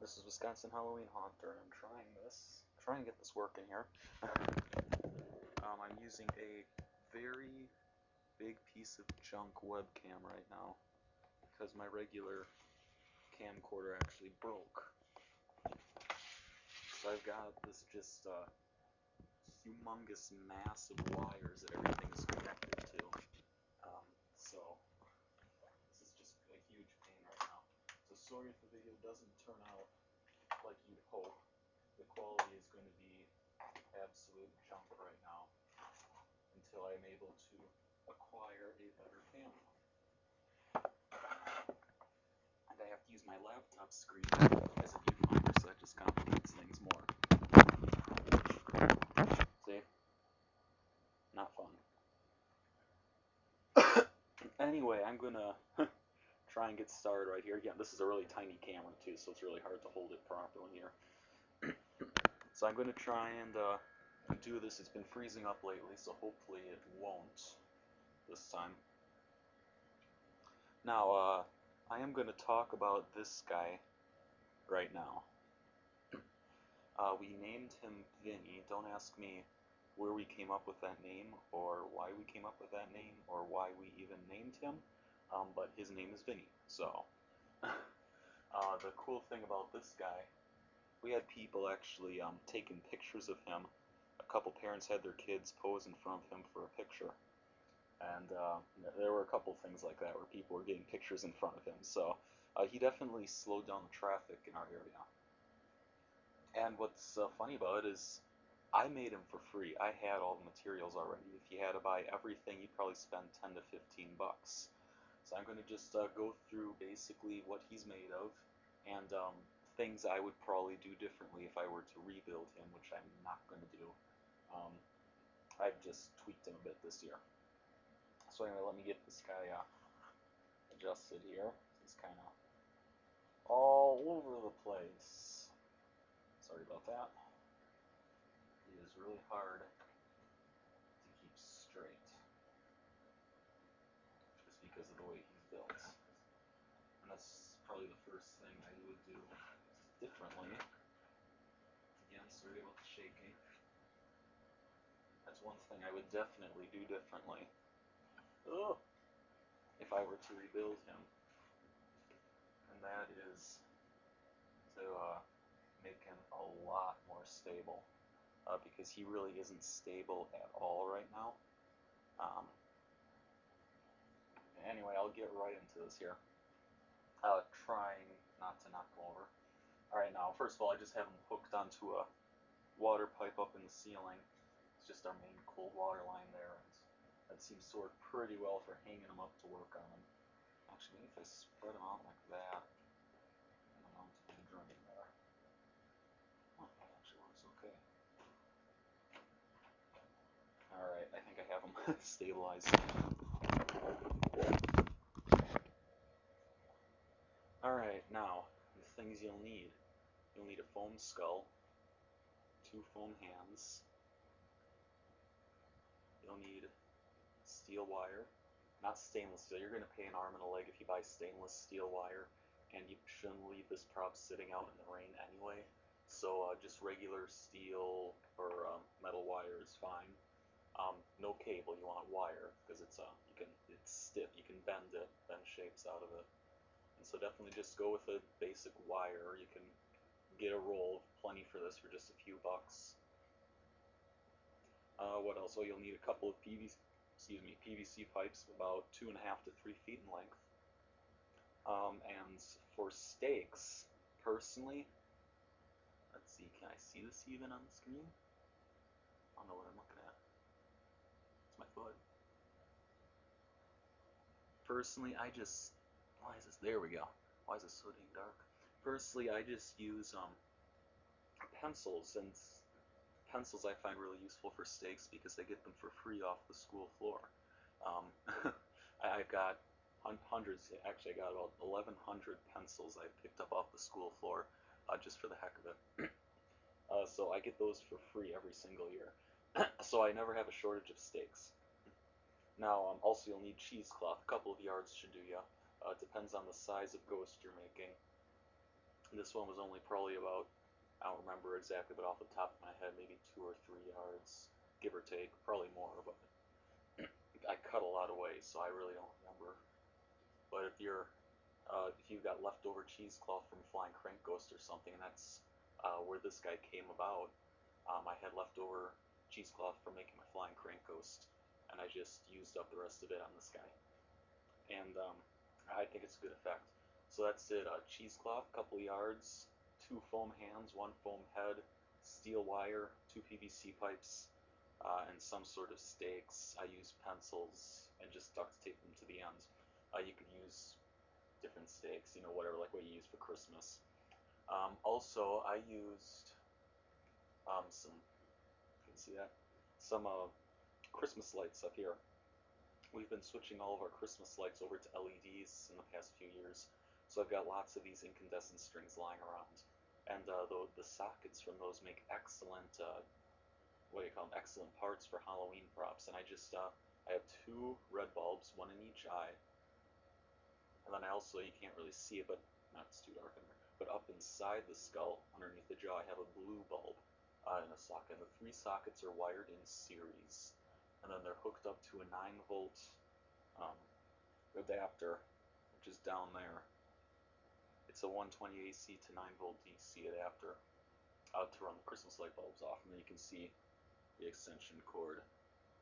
This is Wisconsin Halloween Haunter, and I'm trying to get this working here. I'm using a very big piece of junk webcam right now because my regular camcorder actually broke. So I've got this just humongous mass of wires that everything is connected to. So this is just a huge pain right now. So sorry if the video doesn't turn out like you'd hope. The quality is going to be absolute junk right now until I'm able to acquire a better camera. And I have to use my laptop screen as a viewfinder, so that just complicates things more. See? Not fun. Anyway, I'm gonna try and get started right here. Again, this is a really tiny camera too, so it's really hard to hold it properly here. So I'm gonna try and do this. It's been freezing up lately, so hopefully it won't this time. Now, I am going to talk about this guy right now. We named him Vinnie. Don't ask me where we came up with that name, or why we came up with that name, or why we even named him, but his name is Vinnie. So, the cool thing about this guy, we had people actually taking pictures of him. A couple parents had their kids pose in front of him for a picture. And there were a couple things like that where people were getting pictures in front of him. So he definitely slowed down the traffic in our area. And what's funny about it is I made him for free. I had all the materials already. If you had to buy everything, you'd probably spend 10 to 15 bucks. So I'm going to just go through basically what he's made of and things I would probably do differently if I were to rebuild him, which I'm not going to do. I've just tweaked him a bit this year. So anyway, let me get this guy adjusted here. He's kind of all over the place. Sorry about that. It is really hard to keep straight, just because of the way he's built. And that's probably the first thing I would do differently. Again, sorry about the shaking. That's one thing I would definitely do differently. Ugh. If I were to rebuild him. And that is to make him a lot more stable. Because he really isn't stable at all right now. Anyway, I'll get right into this here. Trying not to knock him over. Alright, now, first of all, I just have him hooked onto a water pipe up in the ceiling. It's just our main cold water line there, and that seems to work pretty well for hanging him up to work on him. Actually, maybe if I spread him out like that, and then onto the drain there. Oh, that actually works okay. Alright, I think I have him stabilized. Alright, now, the things you'll need. You'll need a foam skull, 2 foam hands. You'll need steel wire, not stainless steel. You're going to pay an arm and a leg if you buy stainless steel wire, and you shouldn't leave this prop sitting out in the rain anyway. So just regular steel or metal wire is fine. No cable. You want wire because it's stiff. You can bend it, bend shapes out of it. And so definitely just go with a basic wire. You can get a roll, plenty for this for just a few bucks. What else? Oh, you'll need a couple of PVC pipes about 2.5 to 3 feet in length. And for stakes, personally, let's see, can I see this even on the screen? I don't know what I'm looking at. It's my foot. Personally, why is this, there we go. Why is it so dang dark? Personally, I just use pencils, and pencils I find really useful for stakes because I get them for free off the school floor. I've got hundreds, actually I got about 1,100 pencils I picked up off the school floor just for the heck of it. So I get those for free every single year. So I never have a shortage of stakes. Now, also you'll need cheesecloth. A couple of yards should do ya. It depends on the size of ghost you're making. This one was only probably about, I don't remember exactly, but off the top of my head, maybe 2 or 3 yards, give or take, probably more, but I cut a lot away, so I really don't remember. But if you've got leftover cheesecloth from Flying Crank Ghost or something, and that's where this guy came about. I had leftover cheesecloth from making my Flying Crank Ghost, and I just used up the rest of it on this guy. And I think it's a good effect. So that's it. Cheesecloth, couple yards, 2 foam hands, 1 foam head, steel wire, 2 PVC pipes, and some sort of stakes. I use pencils and just duct tape them to the end. You could use different stakes, whatever, like what you use for Christmas. Also, I used some, you can see that, some Christmas lights up here. We've been switching all of our Christmas lights over to LEDs in the past few years, so I've got lots of these incandescent strings lying around. And the sockets from those make excellent, what do you call them, excellent parts for Halloween props. And I have 2 red bulbs, one in each eye. And then I also, you can't really see it, but it's too dark in there. But up inside the skull, underneath the jaw, I have a blue bulb in a socket. And the 3 sockets are wired in series. And then they're hooked up to a 9-volt adapter, which is down there. It's a 120 AC to 9-volt DC adapter to run the Christmas light bulbs off. And then you can see the extension cord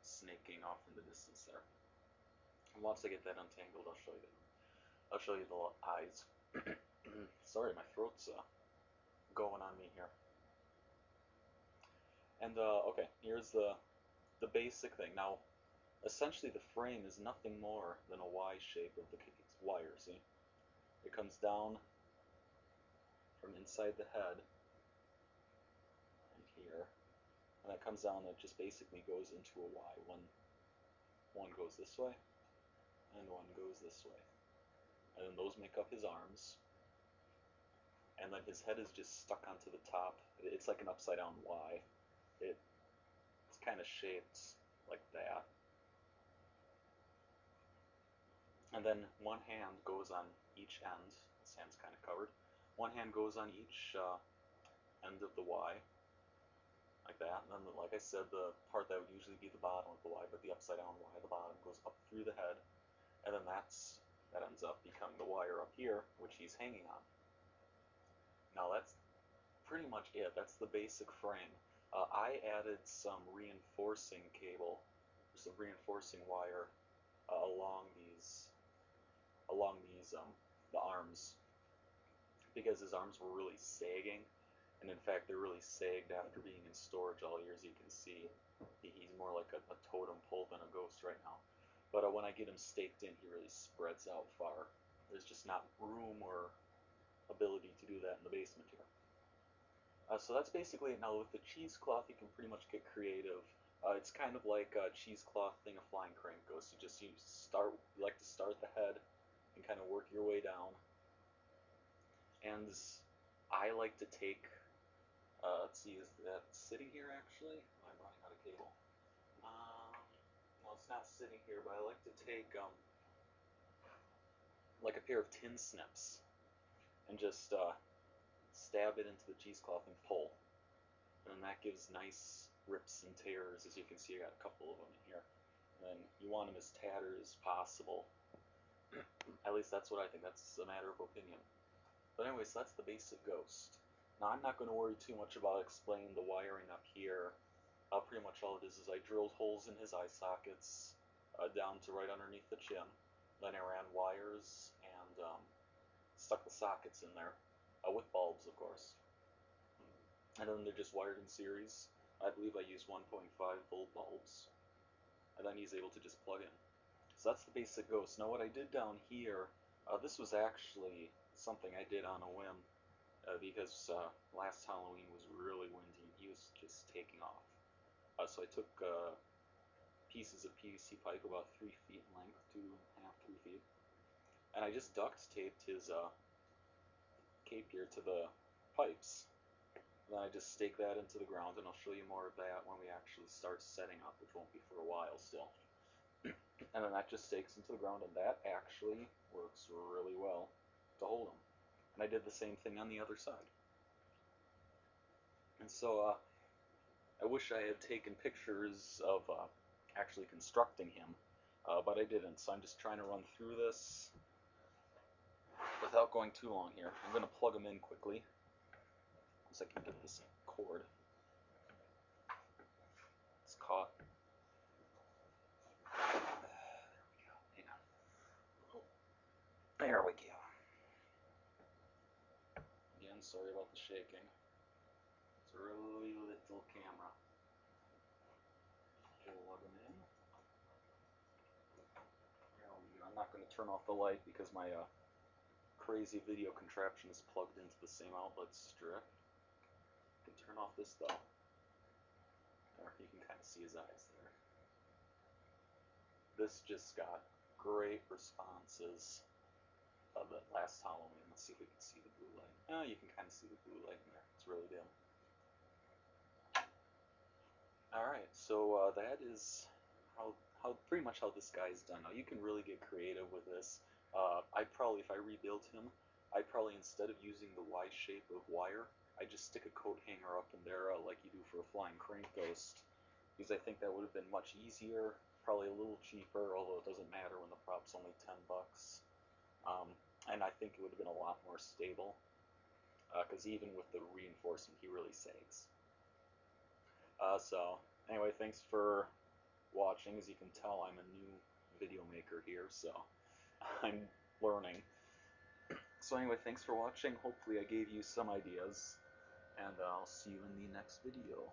snaking off in the distance there. And once I get that untangled, I'll show you that. I'll show you the eyes. Sorry, my throat's going on me here. And okay, here's the basic thing. Now, essentially, the frame is nothing more than a Y shape of the wire. See, it comes down from inside the head and here, and that comes down. And it just basically goes into a Y. One goes this way, and one goes this way. And then those make up his arms, and then his head is just stuck onto the top. It's like an upside down Y. It's kind of shaped like that. And then one hand goes on each end. This hand's kind of covered. One hand goes on each end of the Y, like that. And then, like I said, the part that would usually be the bottom of the Y, but the upside down Y, the bottom, goes up through the head. And then that ends up becoming the wire up here, which he's hanging on. Now that's pretty much it. That's the basic frame. I added some reinforcing cable, some reinforcing wire along these the arms, because his arms were really sagging, and in fact they're really sagged after being in storage all year. As you can see, he's more like a totem pole than a ghost right now. But when I get him staked in, he really spreads out far. There's just not room or ability to do that in the basement here. So that's basically it. Now with the cheesecloth, you can pretty much get creative. It's kind of like a cheesecloth thing a Flying Crank Ghost. You like to start the head and kind of work your way down. And I like to take, let's see, is that sitting here actually? I'm running out of cable. No, it's not sitting here, but I like to take like a pair of tin snips and just stab it into the cheesecloth and pull. And that gives nice rips and tears. As you can see, I got a couple of them in here. And then you want them as tattered as possible. At least that's what I think. That's a matter of opinion. But anyways, that's the basic ghost. Now I'm not going to worry too much about explaining the wiring up here. Pretty much all it is I drilled holes in his eye sockets down to right underneath the chin. Then I ran wires and stuck the sockets in there with bulbs, of course. And then they're just wired in series. I believe I used 1.5-volt bulbs. And then he's able to just plug in. So that's the basic ghost. Now what I did down here, this was actually something I did on a whim, because last Halloween was really windy and he was just taking off. So I took pieces of PVC pipe about 3 feet in length, 2.5, 3 feet, and I just duct taped his cape gear to the pipes. And then I just stake that into the ground, and I'll show you more of that when we actually start setting up, which won't be for a while still. And then that just stakes into the ground, and that actually works really well to hold him. And I did the same thing on the other side. And so I wish I had taken pictures of actually constructing him, but I didn't. So I'm just trying to run through this without going too long here. I'm going to plug him in quickly, so I can get this cord. It's caught. There we go. Again, sorry about the shaking. It's a really little camera. Plug them in. There we go. I'm not going to turn off the light because my crazy video contraption is plugged into the same outlet strip. I can turn off this though. There, you can kind of see his eyes there. This just got great responses of it last Halloween. Let's see if we can see the blue light. Oh, you can kind of see the blue light in there. It's really dim. Alright, so that is how pretty much how this guy is done. Now you can really get creative with this. I'd probably, if I rebuilt him, I'd probably, instead of using the Y shape of wire, I'd just stick a coat hanger up in there like you do for a flying crank ghost, because I think that would have been much easier, probably a little cheaper, although it doesn't matter when the prop's only 10 bucks. And I think it would have been a lot more stable, because even with the reinforcement, he really sags. So anyway, thanks for watching. As you can tell, I'm a new video maker here, so I'm learning. So anyway, thanks for watching. Hopefully I gave you some ideas, and I'll see you in the next video.